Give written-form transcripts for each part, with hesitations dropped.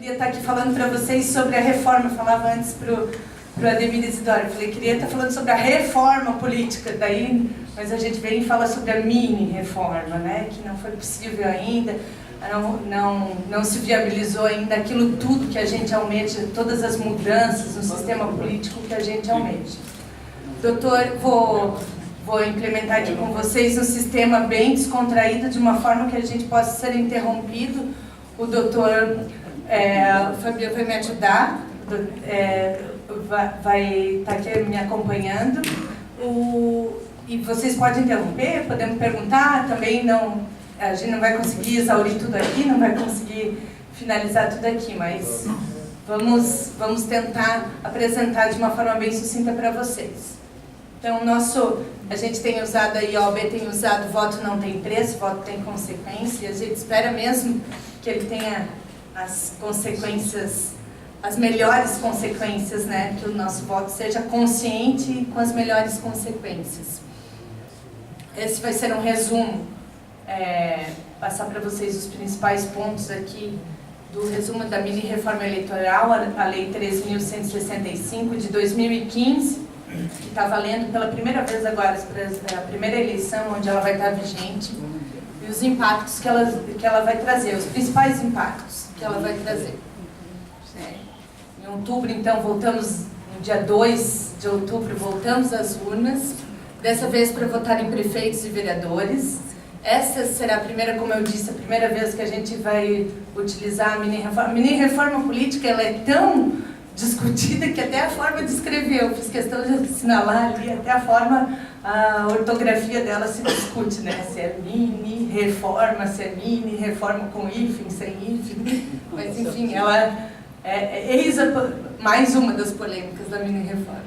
queria estar aqui falando para vocês sobre a reforma. Eu falava antes para o Ademir Isidoro, eu falei, queria estar falando sobre a reforma política, mas a gente vem e fala sobre a mini-reforma, né, que não foi possível ainda, não se viabilizou ainda aquilo tudo que a gente almeja, todas as mudanças no sistema político que a gente almeja. Doutor, vou implementar aqui com vocês um sistema bem descontraído, de uma forma que a gente possa ser interrompido. O doutor Fabio vai me ajudar, vai estar aqui me acompanhando. E vocês podem interromper, podemos perguntar, também a gente não vai conseguir exaurir tudo aqui, não vai conseguir finalizar tudo aqui, mas vamos tentar apresentar de uma forma bem sucinta para vocês. Então, a gente tem usado, a OAB tem usado voto não tem preço, voto tem consequência, e a gente espera mesmo que ele tenha as consequências, as melhores consequências, né? Que o nosso voto seja consciente e com as melhores consequências. Esse vai ser um resumo, passar para vocês os principais pontos aqui do resumo da mini-reforma eleitoral, a Lei 13.165 de 2015, que está valendo pela primeira vez agora, a primeira eleição, onde ela vai estar vigente, e os impactos que ela vai trazer, os principais impactos que ela vai trazer. Em outubro, então, voltamos, no dia 2 de outubro, voltamos às urnas, dessa vez para votar em prefeitos e vereadores. Essa será a primeira, como eu disse, a primeira vez que a gente vai utilizar a mini-reforma. A mini-reforma política, ela é tão discutida que até a forma de escrever, eu fiz questão de assinalar ali, até a ortografia dela se discute, né? Se é mini-reforma, se é mini-reforma com hífen, sem hífen, mas enfim, ela eis mais uma das polêmicas da mini-reforma.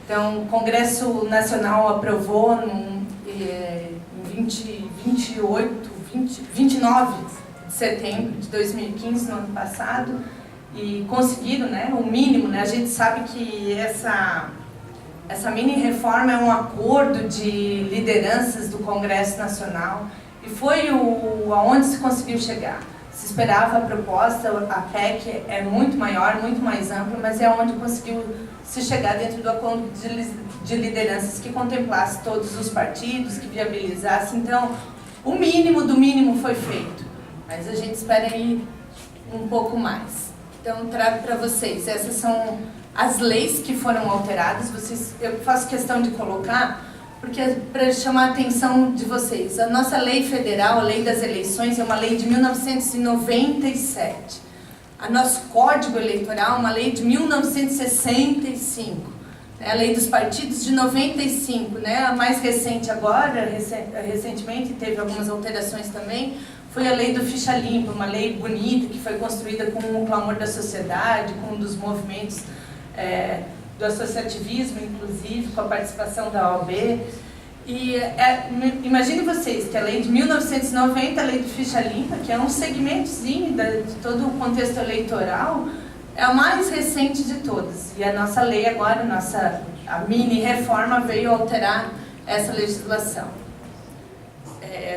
Então, o Congresso Nacional aprovou em 29 de setembro de 2015, no ano passado, e conseguiram, né, o mínimo, né? A gente sabe que essa mini-reforma é um acordo de lideranças do Congresso Nacional e foi aonde se conseguiu chegar. Se esperava a proposta, a PEC é muito maior, muito mais ampla, mas é onde conseguiu se chegar dentro do acordo de lideranças que contemplasse todos os partidos, que viabilizasse. Então, o mínimo do mínimo foi feito, mas a gente espera ir um pouco mais. Então, trago para vocês, essas são as leis que foram alteradas. Eu faço questão de colocar, porque para chamar a atenção de vocês. A nossa lei federal, a lei das eleições, é uma lei de 1997. A nosso código eleitoral é uma lei de 1965. A lei dos partidos de 95, né? A mais recente agora, recentemente, teve algumas alterações também, foi a lei do ficha limpa, uma lei bonita que foi construída com o clamor da sociedade, com um dos movimentos do associativismo, inclusive, com a participação da OAB. E imagine vocês que a lei de 1990, a lei do ficha limpa, que é um segmentozinho de todo o contexto eleitoral, é a mais recente de todas. E a nossa lei agora, a mini-reforma veio alterar essa legislação.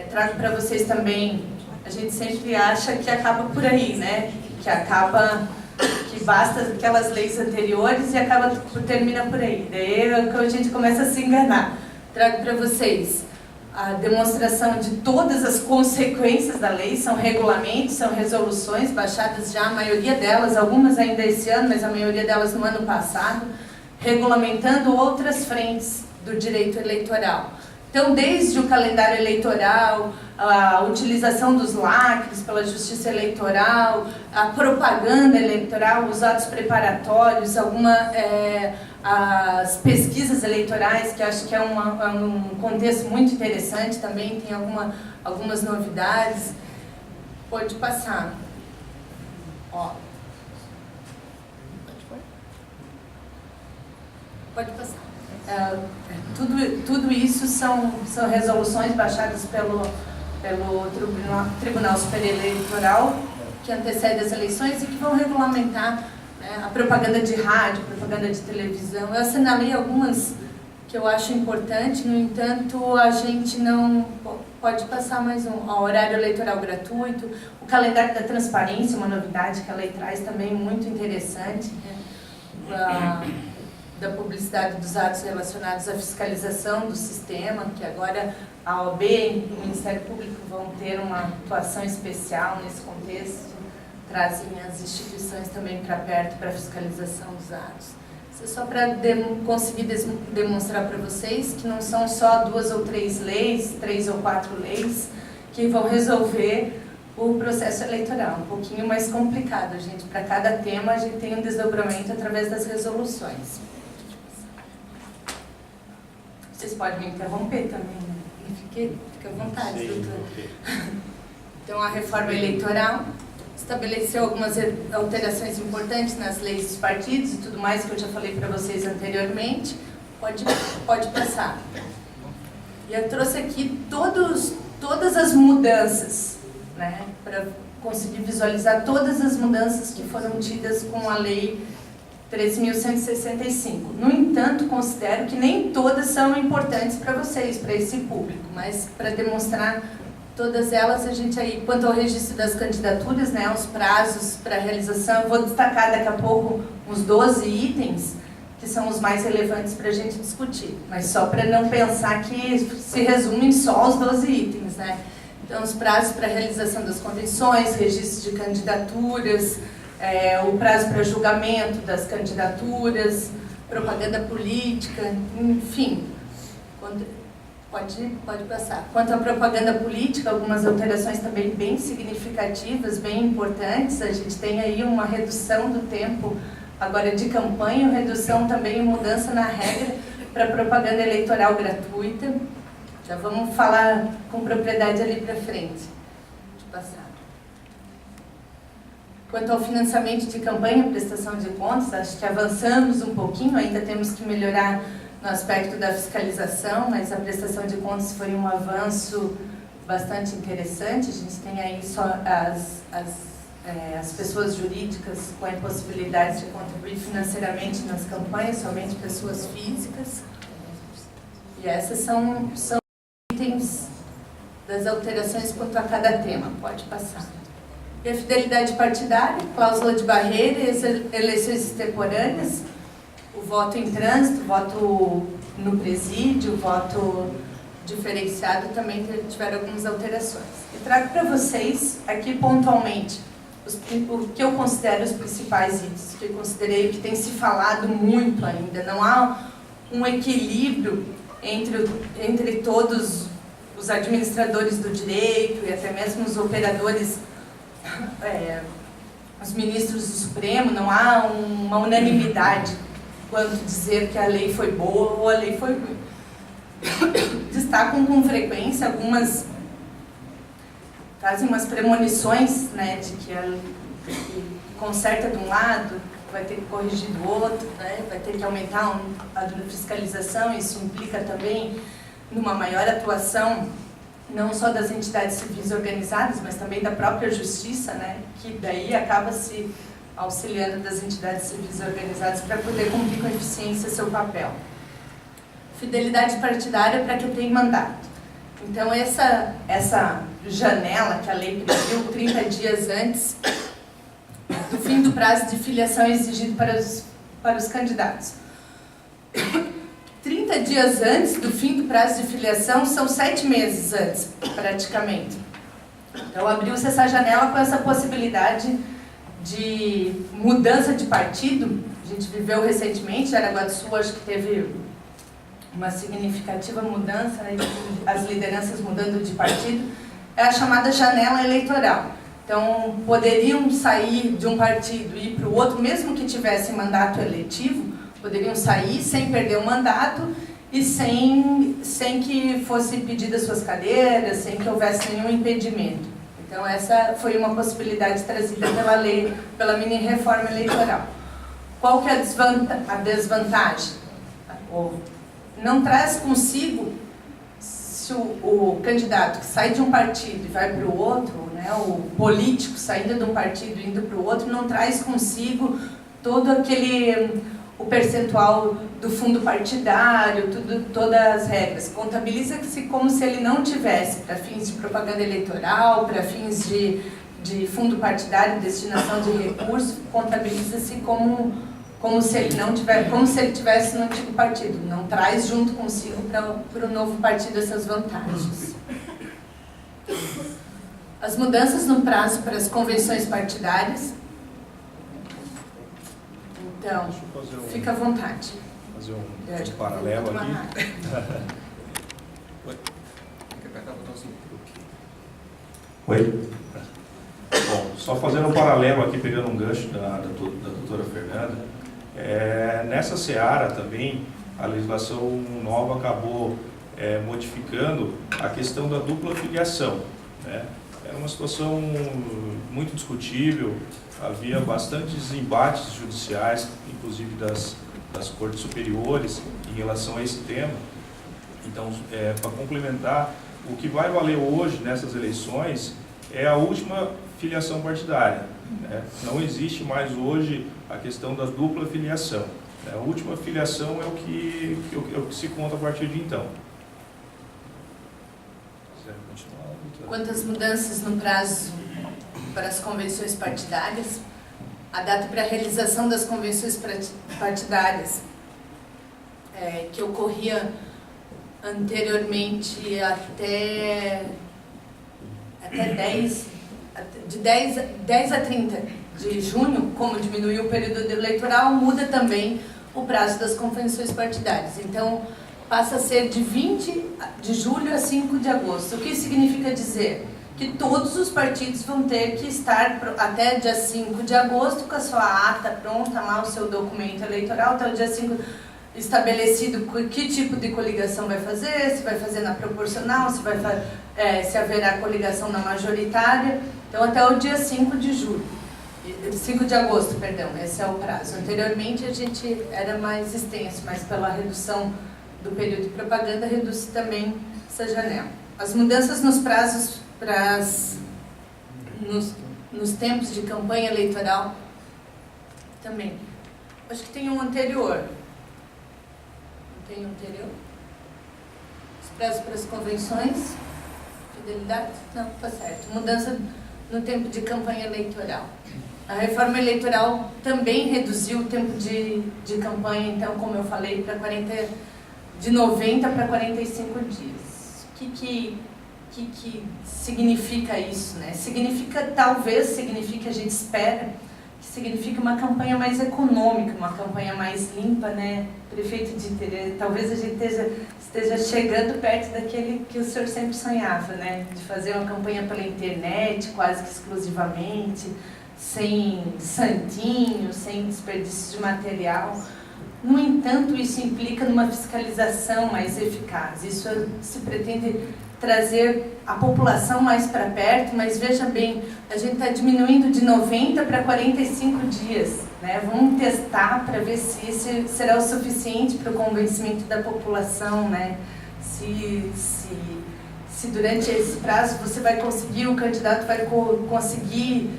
Trago para vocês também, a gente sempre acha que acaba por aí, né? Que basta aquelas leis anteriores e termina por aí. Daí a gente começa a se enganar. Trago para vocês a demonstração de todas as consequências da lei, são regulamentos, são resoluções baixadas já, a maioria delas, algumas ainda esse ano, mas a maioria delas no ano passado, regulamentando outras frentes do direito eleitoral. Então, desde o calendário eleitoral, a utilização dos lacres pela justiça eleitoral, a propaganda eleitoral, os atos preparatórios, as pesquisas eleitorais, que acho que é um contexto muito interessante também, tem algumas novidades. Pode passar. Pode passar. Tudo isso são resoluções baixadas pelo Tribunal Superior Eleitoral, que antecede as eleições e que vão regulamentar, né, a propaganda de rádio, propaganda de televisão. Eu assinalei algumas que eu acho importantes, no entanto, a gente não... Pode passar mais um. O horário eleitoral gratuito, o calendário da transparência, uma novidade que a lei traz também muito interessante, né? Da publicidade dos atos relacionados à fiscalização do sistema, que agora a OAB e o Ministério Público vão ter uma atuação especial nesse contexto, trazem as instituições também para perto para a fiscalização dos atos. Isso é só para conseguir demonstrar para vocês que não são só 2 ou 3 leis, 3 ou 4 leis, que vão resolver o processo eleitoral. Um pouquinho mais complicado, gente. Para cada tema, a gente tem um desdobramento através das resoluções. Vocês podem me interromper também, né? Fique à vontade, sim, doutor. Okay. Então, a reforma eleitoral estabeleceu algumas alterações importantes nas leis dos partidos e tudo mais que eu já falei para vocês anteriormente. Pode passar. E eu trouxe aqui todas as mudanças, né, para conseguir visualizar todas as mudanças que foram tidas com a lei 13.165. No entanto, considero que nem todas são importantes para vocês, para esse público, mas para demonstrar todas elas, a gente aí, quanto ao registro das candidaturas, né, os prazos para realização, eu vou destacar daqui a pouco uns 12 itens, que são os mais relevantes para a gente discutir, mas só para não pensar que se resumem só aos 12 itens, né? Então, os prazos para realização das convenções, registro de candidaturas, o prazo para julgamento das candidaturas, propaganda política, enfim. Pode passar. Quanto à propaganda política, algumas alterações também bem significativas, bem importantes. A gente tem aí uma redução do tempo agora de campanha, redução também, mudança na regra para propaganda eleitoral gratuita. Já vamos falar com propriedade ali para frente. Deixa eu passar. Quanto ao financiamento de campanha, prestação de contas, acho que avançamos um pouquinho, ainda temos que melhorar no aspecto da fiscalização, mas a prestação de contas foi um avanço bastante interessante. A gente tem aí só as pessoas jurídicas com a impossibilidade de contribuir financeiramente nas campanhas, somente pessoas físicas. E essas são itens das alterações quanto a cada tema. Pode passar. E a fidelidade partidária, cláusula de barreira e as eleições extemporâneas, o voto em trânsito, voto no presídio, voto diferenciado também tiveram algumas alterações. E trago para vocês aqui pontualmente o que eu considero os principais itens, que eu considerei que tem se falado muito ainda. Não há um equilíbrio entre todos os administradores do direito e até mesmo os operadores, os ministros do Supremo. Não há uma unanimidade quanto dizer que a lei foi boa ou a lei foi ruim. Destacam com frequência algumas, fazem umas premonições, né, de que conserta de um lado, vai ter que corrigir do outro, né, vai ter que aumentar a fiscalização. Isso implica também numa maior atuação, não só das entidades civis organizadas, mas também da própria justiça, né, que daí acaba se auxiliando das entidades civis organizadas para poder cumprir com eficiência seu papel. Fidelidade partidária para quem tem mandato. Então, essa janela que a lei previu 30 dias antes do fim do prazo de filiação exigido para os candidatos. 30 dias antes do fim do prazo de filiação são 7 meses antes, praticamente. Então, abriu-se essa janela com essa possibilidade de mudança de partido. A gente viveu recentemente, Jaraguá do Sul, acho que teve uma significativa mudança, as lideranças mudando de partido, é a chamada janela eleitoral. Então, poderiam sair de um partido e ir para o outro, mesmo que tivesse mandato eletivo, poderiam sair sem perder o mandato e sem que fosse pedidas suas cadeiras, sem que houvesse nenhum impedimento. Então, essa foi uma possibilidade trazida pela lei, pela mini-reforma eleitoral. Qual que é a desvantagem? Não traz consigo, se o candidato que sai de um partido e vai para o outro, né, o político saindo de um partido e indo para o outro, não traz consigo todo o percentual do fundo partidário, todas as regras. Contabiliza-se como se ele não tivesse, para fins de propaganda eleitoral, para fins de fundo partidário, destinação de recursos, contabiliza-se como se ele não tivesse, como se ele tivesse no antigo partido. Não traz junto consigo para o novo partido essas vantagens. As mudanças no prazo para as convenções partidárias. Então, fica à vontade. Fazer um paralelo aqui. Oi? Bom, só fazendo um paralelo aqui, pegando um gancho da doutora Fernanda, nessa seara também, a legislação nova acabou modificando a questão da dupla filiação, né? Era uma situação muito discutível, havia bastantes embates judiciais, inclusive das cortes superiores, em relação a esse tema. Então, para complementar, o que vai valer hoje nessas eleições é a última filiação partidária, né? Não existe mais hoje a questão da dupla filiação, né? A última filiação é o que se conta a partir de então. Quantas mudanças no prazo para as convenções partidárias? A data para a realização das convenções partidárias, que ocorria anteriormente até 10 a 30 de junho, como diminuiu o período eleitoral, muda também o prazo das convenções partidárias. Então, passa a ser de 20 de julho a 5 de agosto. O que significa dizer? Que todos os partidos vão ter que estar até dia 5 de agosto com a sua ata pronta, lá o seu documento eleitoral, até o dia 5 estabelecido que tipo de coligação vai fazer, se vai fazer na proporcional, se haverá coligação na majoritária. Então, até o dia 5 de agosto, perdão, esse é o prazo. Anteriormente, a gente era mais extenso, mas pela redução do período de propaganda, reduz também essa janela. As mudanças nos prazos nos tempos de campanha eleitoral também. Acho que tem um anterior. Não tem um anterior? Os prazos para as convenções, fidelidade? Não, tá certo. Mudança no tempo de campanha eleitoral. A reforma eleitoral também reduziu o tempo de campanha, então, como eu falei, de 90 para 45 dias. O que significa isso, né? Talvez a gente espera, que significa uma campanha mais econômica, uma campanha mais limpa, né? Prefeito de Tereza, talvez a gente esteja chegando perto daquele que o senhor sempre sonhava, né? De fazer uma campanha pela internet, quase que exclusivamente, sem santinho, sem desperdício de material. No entanto, isso implica numa fiscalização mais eficaz. Isso se pretende trazer a população mais para perto, mas veja bem, a gente está diminuindo de 90 para 45 dias, né? Vamos testar para ver se isso será o suficiente para o convencimento da população, né? Se durante esse prazo o candidato vai conseguir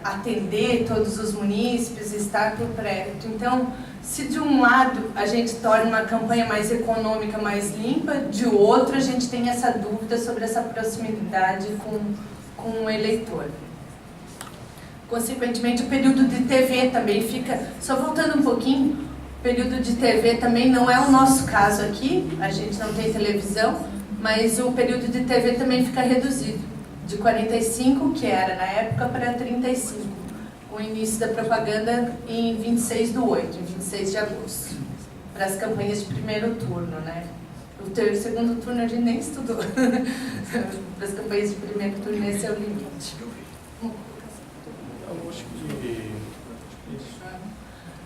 atender todos os munícipes, estar por perto. Então, se de um lado a gente torna uma campanha mais econômica, mais limpa, de outro a gente tem essa dúvida sobre essa proximidade com o eleitor. Consequentemente, o período de TV também fica... Só voltando um pouquinho, o período de TV também não é o nosso caso aqui, a gente não tem televisão, mas o período de TV também fica reduzido, de 45, que era na época, para 35. O início da propaganda em 26/8, em 26 de agosto, para as campanhas de primeiro turno, né? O segundo turno a gente nem estudou. Para as campanhas de primeiro turno, esse é o limite.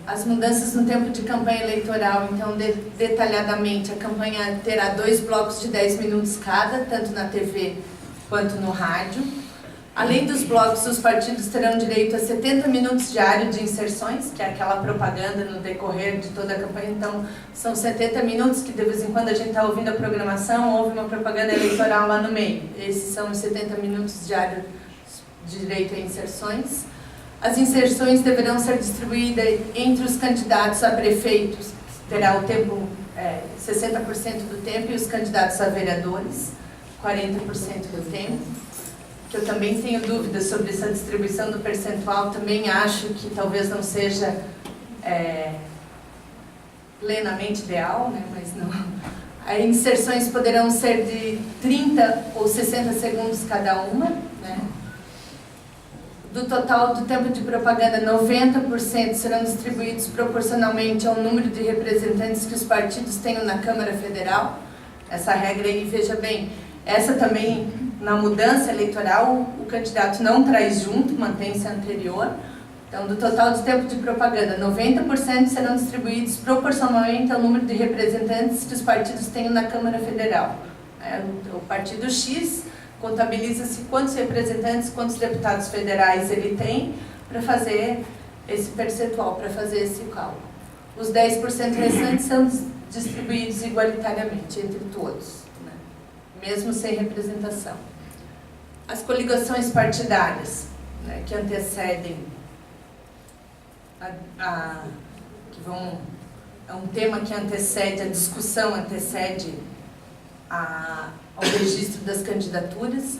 As mudanças no tempo de campanha eleitoral, então, detalhadamente, a campanha terá 2 blocos de 10 minutos cada, tanto na TV quanto no rádio. Além dos blocos, os partidos terão direito a 70 minutos diários de inserções, que é aquela propaganda no decorrer de toda a campanha. Então, são 70 minutos que, de vez em quando, a gente está ouvindo a programação, houve uma propaganda eleitoral lá no meio. Esses são os 70 minutos diários de direito a inserções. As inserções deverão ser distribuídas entre os candidatos a prefeitos, terá o tempo 60% do tempo, e os candidatos a vereadores, 40% do tempo. Que eu também tenho dúvidas sobre essa distribuição do percentual, também acho que talvez não seja plenamente ideal, né? Mas não. As inserções poderão ser de 30 ou 60 segundos cada uma, né? Do total do tempo de propaganda, 90% serão distribuídos proporcionalmente ao número de representantes que os partidos tenham na Câmara Federal. Essa regra aí, veja bem, essa também, na mudança eleitoral, o candidato não traz junto, mantém-se anterior. Então, do total de tempo de propaganda, 90% serão distribuídos proporcionalmente ao número de representantes que os partidos tenham na Câmara Federal. O partido X contabiliza-se quantos representantes, quantos deputados federais ele tem para fazer esse percentual, para fazer esse cálculo. Os 10% restantes são distribuídos igualitariamente entre todos, né? Mesmo sem representação. As coligações partidárias, né, que antecedem é um tema que antecede a discussão, antecede ao registro das candidaturas.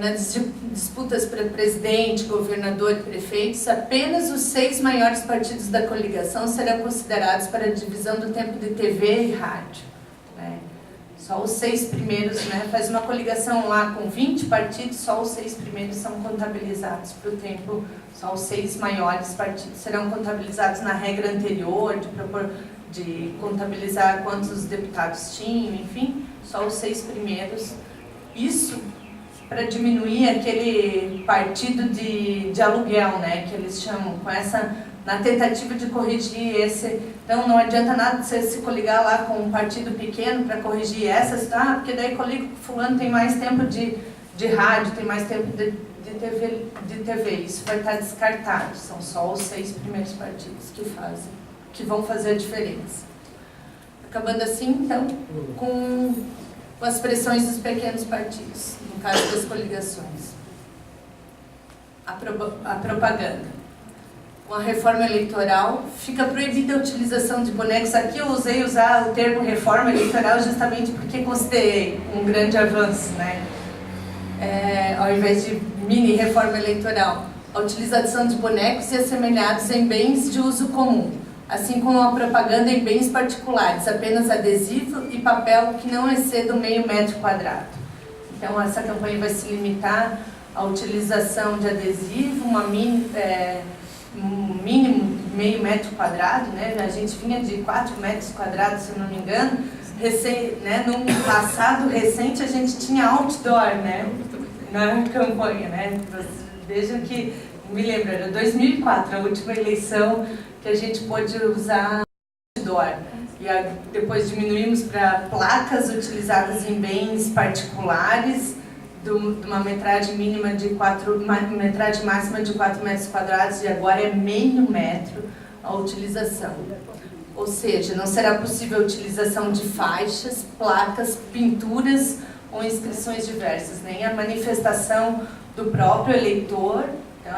Nas disputas para presidente, governador e prefeitos, apenas os 6 maiores partidos da coligação serão considerados para a divisão do tempo de TV e rádio, né? Só os 6 primeiros, né? Faz uma coligação lá com 20 partidos, só os 6 primeiros são contabilizados para o tempo, só os 6 maiores partidos serão contabilizados na regra anterior, de contabilizar quantos deputados tinham, enfim, só os 6 primeiros. Isso para diminuir aquele partido de aluguel, né, que eles chamam, na tentativa de corrigir esse. Então não adianta nada você se coligar lá com um partido pequeno para corrigir essas, porque daí coliga com fulano, tem mais tempo de rádio, tem mais tempo de TV. Isso vai estar descartado, são só os 6 primeiros partidos que vão fazer a diferença. Acabando assim, então, com as pressões dos pequenos partidos, no caso das coligações. A propaganda. Com a reforma eleitoral, fica proibida a utilização de bonecos. Aqui eu usar o termo reforma eleitoral justamente porque considerei um grande avanço, né? Ao invés de mini reforma eleitoral. A utilização de bonecos e assemelhados em bens de uso comum, assim como a propaganda em bens particulares, apenas adesivo e papel que não exceda meio metro quadrado. Então, essa campanha vai se limitar à utilização de adesivo, um mínimo de meio metro quadrado, né? A gente vinha de 4 metros quadrados, se eu não me engano. No passado recente, a gente tinha outdoor, né? Na campanha, né? Vejam que, me lembro, era 2004, a última eleição que a gente pôde usar outdoor. E depois diminuímos para placas utilizadas em bens particulares, de uma metragem mínima de metragem máxima de 4 metros quadrados, e agora é meio metro a utilização. Ou seja, não será possível a utilização de faixas, placas, pinturas ou inscrições diversas, nem a manifestação do próprio eleitor. Então,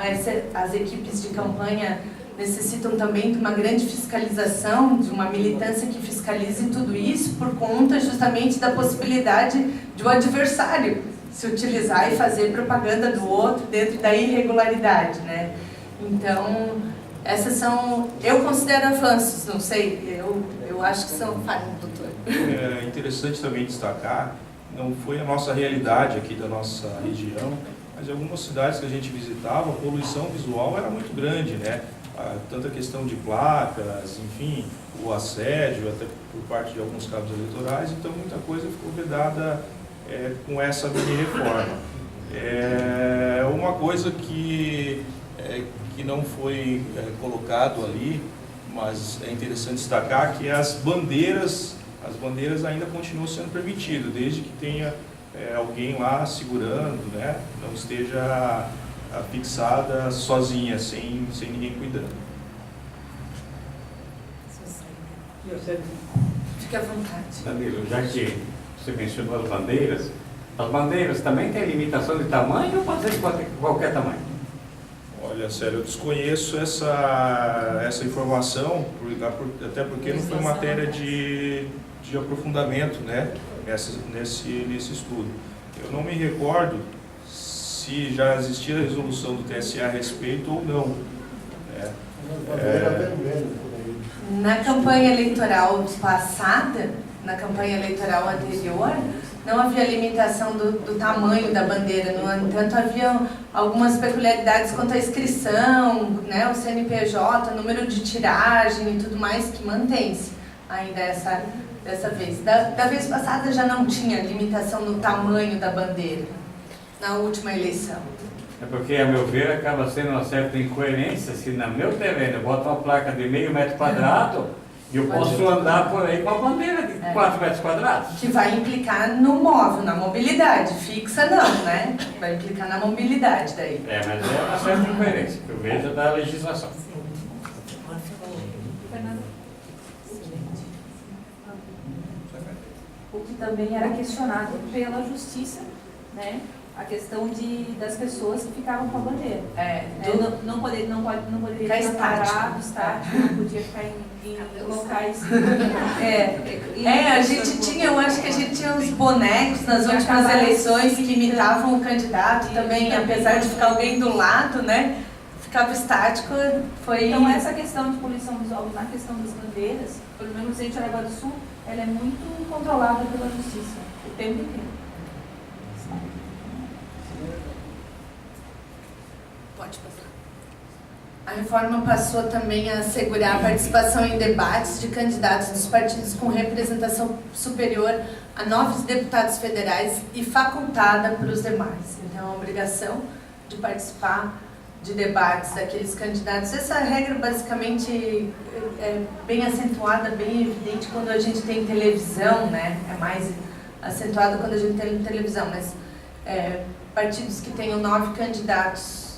as equipes de campanha necessitam também de uma grande fiscalização, de uma militância que fiscalize tudo isso, por conta justamente da possibilidade de o adversário se utilizar e fazer propaganda do outro dentro da irregularidade, né? Então, essas são, eu considero avanços, não sei, eu acho que são falhas, doutor. É interessante também destacar, não foi a nossa realidade aqui da nossa região, mas em algumas cidades que a gente visitava, a poluição visual era muito grande, né? Tanto a questão de placas, enfim, o assédio, até por parte de alguns cabos eleitorais, então muita coisa ficou vedada com essa mini-reforma. Uma coisa que não foi colocado ali, mas é interessante destacar, que as bandeiras ainda continuam sendo permitidas, desde que tenha alguém lá segurando, né, não esteja fixada sozinha, sem ninguém cuidando. Fique à vontade. Danilo, já que você mencionou as bandeiras também têm limitação de tamanho ou pode ser de qualquer tamanho? Olha, Célio, eu desconheço essa informação, até porque não foi matéria de aprofundamento, né, nesse estudo. Eu não me recordo se já existia a resolução do TSE a respeito ou não. Né. Na campanha eleitoral passada, na campanha eleitoral anterior, não havia limitação do tamanho da bandeira. No entanto, havia algumas peculiaridades quanto à inscrição, né, o CNPJ, número de tiragem e tudo mais, que mantém-se ainda dessa vez. Da vez passada já não tinha limitação no tamanho da bandeira, na última eleição. É porque, a meu ver, acaba sendo uma certa incoerência se no meu terreno eu boto uma placa de meio metro quadrado e eu posso andar por aí com a bandeira de 4 metros quadrados. Que vai implicar no móvel, na mobilidade. Fixa não, né? Vai implicar na mobilidade daí. Mas é uma certa incoerência que eu vejo da legislação. O que também era questionado pela justiça, né? A questão das pessoas que ficavam com a bandeira. Não poderia ficar parado, estático, não podia ficar em locais. A gente tinha, eu acho que a gente tinha uns bonecos nas últimas eleições que imitavam o candidato também, apesar de ficar alguém do lado, né? Ficava estático, foi... Então essa questão de poluição visual na questão das bandeiras, pelo menos em Jaraguá do Sul, ela é muito controlada pela justiça, o tempo inteiro. Pode passar. A reforma passou também a assegurar a participação em debates de candidatos dos partidos com representação superior a 9 deputados federais e facultada para os demais. Então, a obrigação de participar de debates daqueles candidatos. Essa regra, basicamente, é bem acentuada, bem evidente quando a gente tem televisão, né? É mais acentuada quando a gente tem televisão, mas partidos que tenham 9 candidatos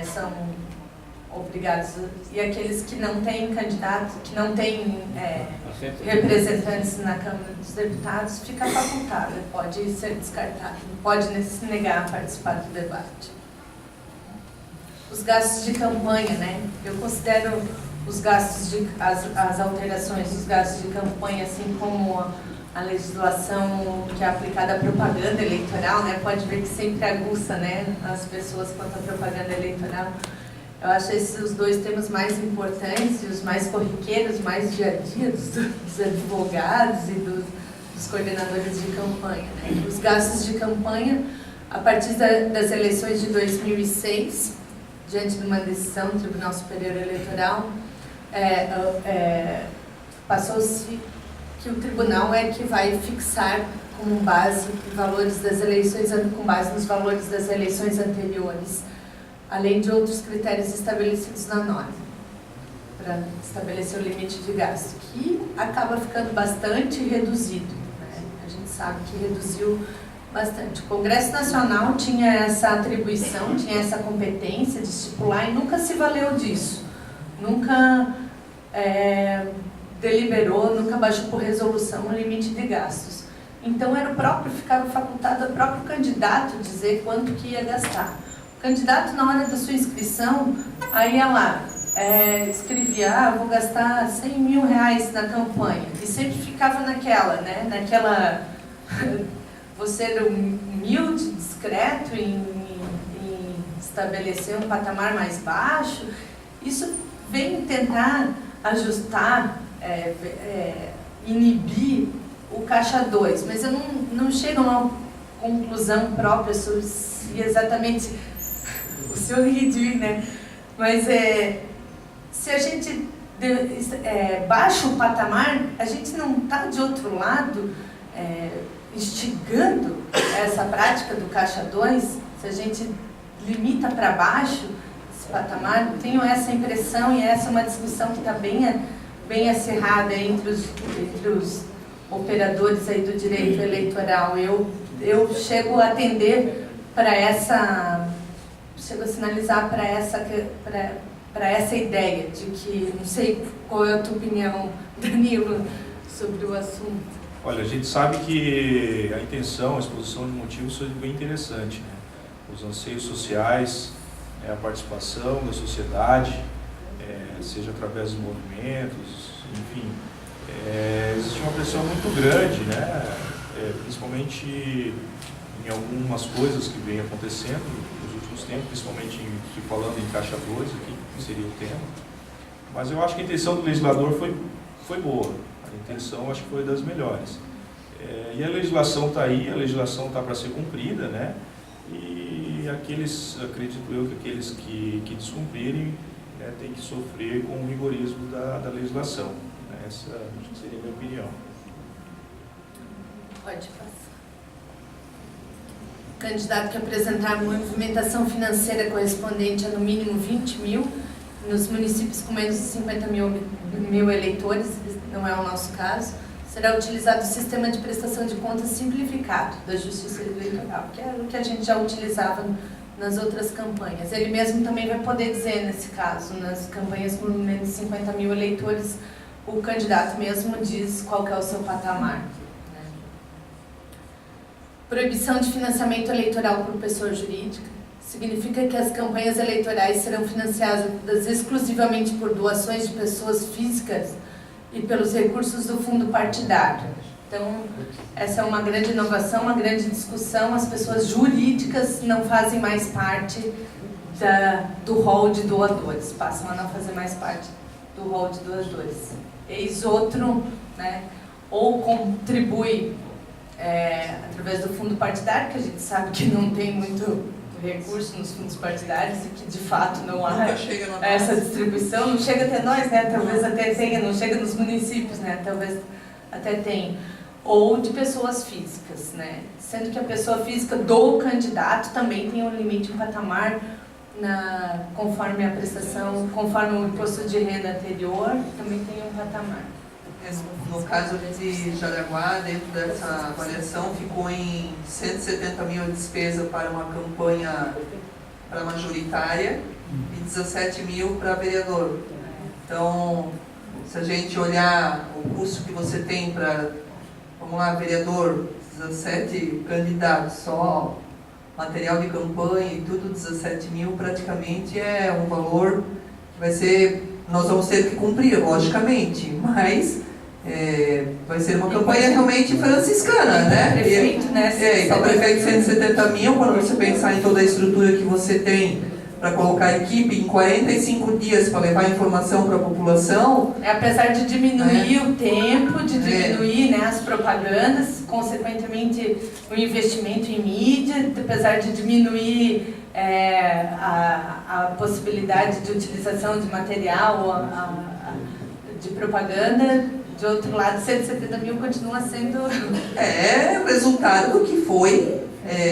são obrigados, e aqueles que não têm candidato, que não têm representantes na Câmara dos Deputados, fica facultado, pode ser descartado, pode se negar a participar do debate. Os gastos de campanha, né? Eu considero os gastos as alterações dos gastos de campanha, assim como a legislação que é aplicada à propaganda eleitoral, né? Pode ver que sempre aguça, né, as pessoas quanto à propaganda eleitoral. Eu acho esses os 2 temas mais importantes e os mais corriqueiros, mais dia a dia dos advogados e dos coordenadores de campanha, né? Os gastos de campanha, a partir das eleições de 2006, diante de uma decisão do Tribunal Superior Eleitoral, passou-se que o tribunal é que vai fixar como base valores das eleições, com base nos valores das eleições anteriores, além de outros critérios estabelecidos na norma, para estabelecer o limite de gasto, que acaba ficando bastante reduzido, né? A gente sabe que reduziu bastante. O Congresso Nacional tinha essa atribuição, tinha essa competência de estipular e nunca se valeu disso. Nunca deliberou, nunca baixou por resolução o limite de gastos. Então ficava facultado ao próprio candidato dizer quanto que ia gastar. O candidato, na hora da sua inscrição, aí ia lá, escrevia, vou gastar 100 mil reais na campanha. E sempre ficava naquela, né? Você era humilde, discreto em estabelecer um patamar mais baixo. Isso vem tentar ajustar, inibir o Caixa 2, mas eu não chego a uma conclusão própria sobre se exatamente o senhor ri de mim, né? Mas se a gente baixa o patamar, a gente não está de outro lado instigando essa prática do Caixa 2, se a gente limita para baixo esse patamar. Tenho essa impressão, e essa é uma discussão que está bem acirrada entre os operadores aí do direito eleitoral. Eu chego a atender chego a sinalizar para essa ideia de que, não sei qual é a tua opinião, Danilo, sobre o assunto. Olha, a gente sabe que a intenção, a exposição de motivos foi bem interessante, né? Os anseios sociais a participação da sociedade, seja através dos movimentos, enfim. Existe uma pressão muito grande, né? Principalmente em algumas coisas que vem acontecendo nos últimos tempos, principalmente falando em Caixa 2, aqui, que seria o tema. Mas eu acho que a intenção do legislador foi boa. A intenção acho que foi das melhores. E a legislação está aí, a legislação está para ser cumprida, né? E acredito eu que aqueles que descumprirem, né, têm que sofrer com o rigorismo da legislação. Essa acho que seria a minha opinião. Pode passar. O candidato que apresentar movimentação financeira correspondente a no mínimo 20 mil, nos municípios com menos de 50 mil eleitores, não é o nosso caso, será utilizado o sistema de prestação de contas simplificado da Justiça Eleitoral, que é o que a gente já utilizava nas outras campanhas. Ele mesmo também vai poder dizer, nesse caso, nas campanhas com menos de 50 mil eleitores, o candidato mesmo diz qual que é o seu patamar. Proibição de financiamento eleitoral por pessoa jurídica significa que as campanhas eleitorais serão financiadas exclusivamente por doações de pessoas físicas e pelos recursos do fundo partidário. Então, essa é uma grande inovação, uma grande discussão. As pessoas jurídicas não fazem mais parte do rol de doadores, passam a não fazer mais parte do rol de doadores. Eis outro, né, ou contribui através do fundo partidário, que a gente sabe que não tem muito recurso nos fundos partidários e que de fato não há essa distribuição, não chega até nós, né? Talvez até tenha, não chega nos municípios, né? Talvez até tenha. Ou de pessoas físicas, né? Sendo que a pessoa física do candidato também tem um limite, um patamar, conforme a prestação, conforme o imposto de renda anterior, também tem um patamar. No caso de Jaraguá, dentro dessa avaliação, ficou em 170 mil a despesa para uma campanha para majoritária e 17 mil para vereador. Então, se a gente olhar o custo que você tem para, vamos lá, vereador, 17 candidatos, só material de campanha e tudo, 17 mil, praticamente é um valor que vai ser, nós vamos ter que cumprir, logicamente, mas vai ser uma campanha realmente franciscana, né? Prefeito, né? E para o prefeito 170 mil, quando você pensar em toda a estrutura que você tem para colocar a equipe em 45 dias para levar informação para a população. Apesar de diminuir o tempo, de diminuir as propagandas, consequentemente o investimento em mídia, apesar de diminuir a possibilidade de utilização de material de propaganda, de outro lado, 170 mil continua sendo... É o resultado do que foi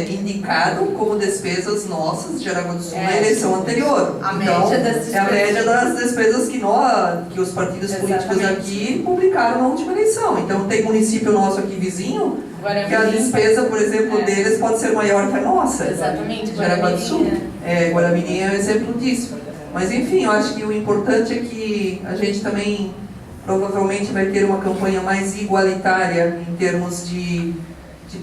indicado como despesas nossas de Jaraguá do Sul na eleição anterior. A média das despesas. É a média das despesas que os partidos políticos aqui publicaram na última eleição. Então, tem município nosso aqui vizinho, que a despesa, por exemplo, deles pode ser maior que a nossa. Exatamente. Jaraguá do Sul. Guaramirim é um exemplo disso. Mas, enfim, eu acho que o importante é que a gente também provavelmente vai ter uma campanha mais igualitária em termos de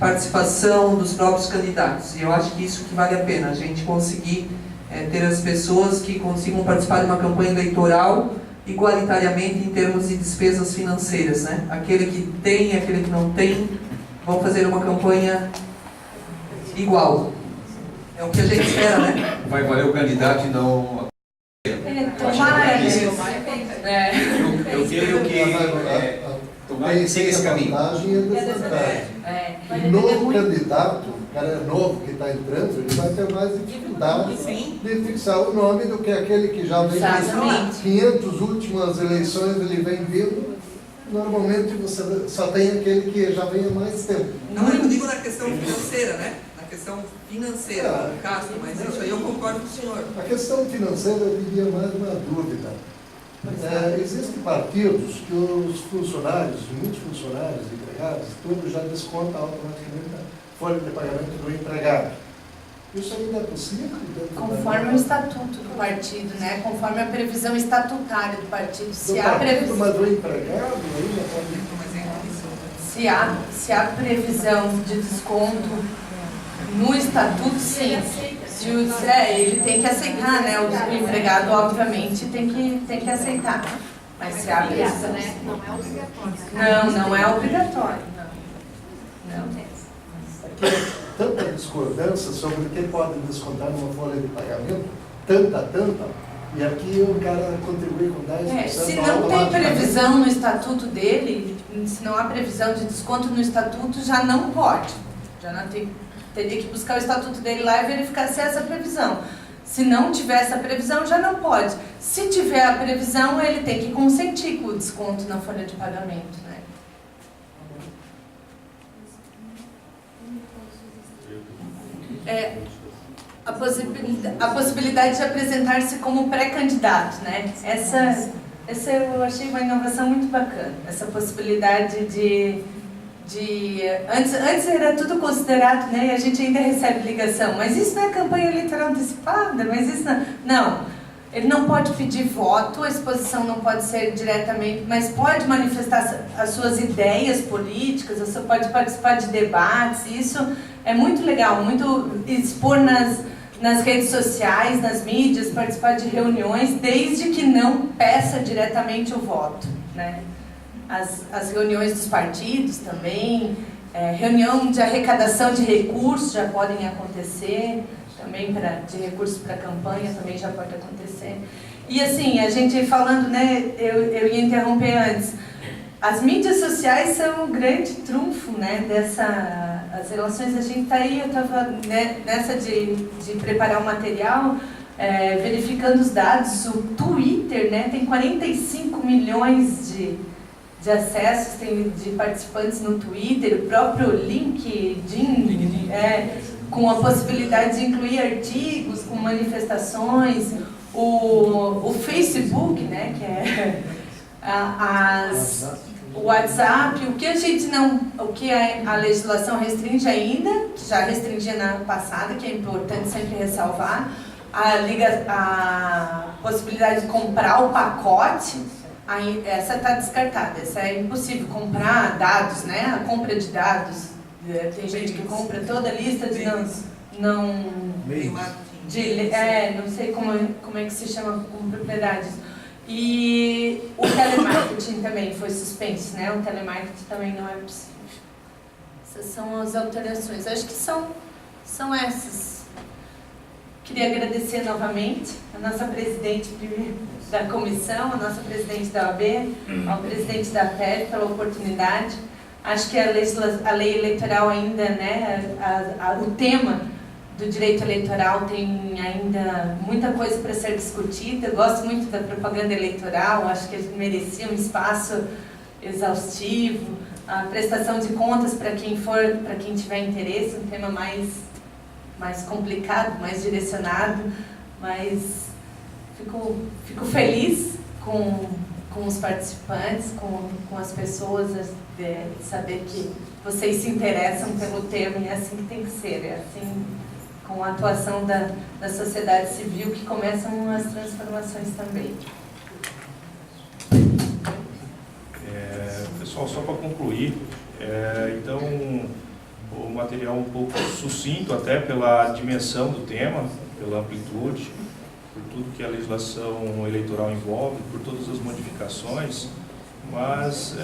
participação dos próprios candidatos. E eu acho que isso que vale a pena, a gente conseguir ter as pessoas que consigam participar de uma campanha eleitoral igualitariamente em termos de despesas financeiras, né? Aquele que tem e aquele que não tem vão fazer uma campanha igual. É o que a gente espera, né? Vai valer o candidato e não... Eu creio que tem esse caminho. Vantagem e desvantagem. O novo candidato, o cara novo que está entrando, ele vai ter mais dificuldade de fixar o nome do que aquele que já vem das 500 últimas eleições, ele vem vindo. Normalmente você só tem aquele que já vem há mais tempo. Não, eu digo na questão financeira, né? Na questão financeira, Castro, mas isso aí eu concordo com o senhor. A questão financeira eu diria mais uma dúvida. Existem partidos que os funcionários, muitos funcionários, empregados, tudo já desconta automaticamente a folha de pagamento do empregado. Isso ainda é possível? Conforme o estatuto do partido, né? Conforme a previsão estatutária do partido. Se há previsão, mas do empregado ainda se há previsão de desconto no estatuto, sim. ele tem que aceitar, né? O empregado, obviamente, tem que aceitar. Mas se abre essa, né? Não é obrigatório. Não é obrigatório. Não. Tanta discordância sobre quem pode descontar numa folha de pagamento, tanta, e aqui o cara contribui com 10%. Se não tem previsão no estatuto dele, se não há previsão de desconto no estatuto, já não pode. Já não teria que buscar o estatuto dele lá e verificar se é essa previsão. Se não tiver essa previsão, já não pode. Se tiver a previsão, ele tem que consentir com o desconto na folha de pagamento, né? A possibilidade de apresentar-se como pré-candidato, né? Essa eu achei uma inovação muito bacana. Essa possibilidade de antes era tudo considerado, né? E a gente ainda recebe ligação. Mas isso não é campanha eleitoral antecipada? Mas isso não. Ele não pode pedir voto, a exposição não pode ser diretamente, mas pode manifestar as suas ideias políticas, você pode participar de debates. Isso é muito legal, muito expor nas redes sociais, nas mídias, participar de reuniões, desde que não peça diretamente o voto, né? As reuniões dos partidos também, reunião de arrecadação de recursos já podem acontecer, também de recursos para campanha também já pode acontecer. E assim, a gente falando, né, eu ia interromper antes, as mídias sociais são um grande trunfo, né, as relações, a gente está aí, eu estava, né, nessa de preparar o material, verificando os dados, o Twitter, né, tem 45 milhões de acessos, de participantes no Twitter, o próprio LinkedIn, com a possibilidade de incluir artigos, com manifestações, o Facebook, né, que é o WhatsApp, o que a legislação restringe ainda, que já restringia na passada, que é importante sempre ressalvar, a possibilidade de comprar o pacote. Aí, essa está descartada, essa é impossível. Comprar dados, né? A compra de dados. Tem gente que compra toda a lista de não sei como é que se chama com propriedades. E o telemarketing também foi suspenso, né? O telemarketing também não é possível. Essas são as alterações. Acho que são essas. Queria agradecer novamente a nossa presidente da comissão, a nossa presidente da OAB, ao presidente da PEV pela oportunidade. Acho que a lei eleitoral ainda, né, o tema do direito eleitoral tem ainda muita coisa para ser discutida. Eu gosto muito da propaganda eleitoral, acho que a gente merecia um espaço exaustivo, a prestação de contas para quem tiver interesse, um tema mais complicado, mais direcionado, mas fico feliz com os participantes, com as pessoas, de saber que vocês se interessam pelo tema e é assim que tem que ser, é assim com a atuação da sociedade civil que começam as transformações também. Pessoal, só para concluir, então o material um pouco sucinto até pela dimensão do tema, pela amplitude, por tudo que a legislação eleitoral envolve, por todas as modificações, mas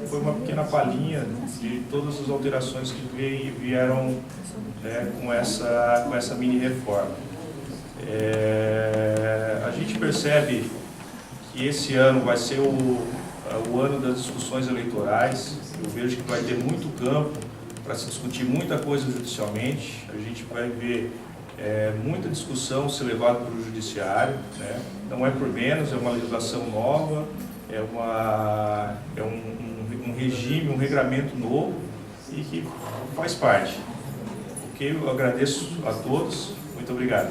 foi uma pequena palhinha de todas as alterações que vieram com essa mini-reforma. A gente percebe que esse ano vai ser o ano das discussões eleitorais. Eu vejo que vai ter muito campo para se discutir muita coisa judicialmente. A gente vai ver muita discussão ser levada para o judiciário, né? Não é por menos, é uma legislação nova, é um regime, um regramento novo e que faz parte. Ok? Eu agradeço a todos. Muito obrigado.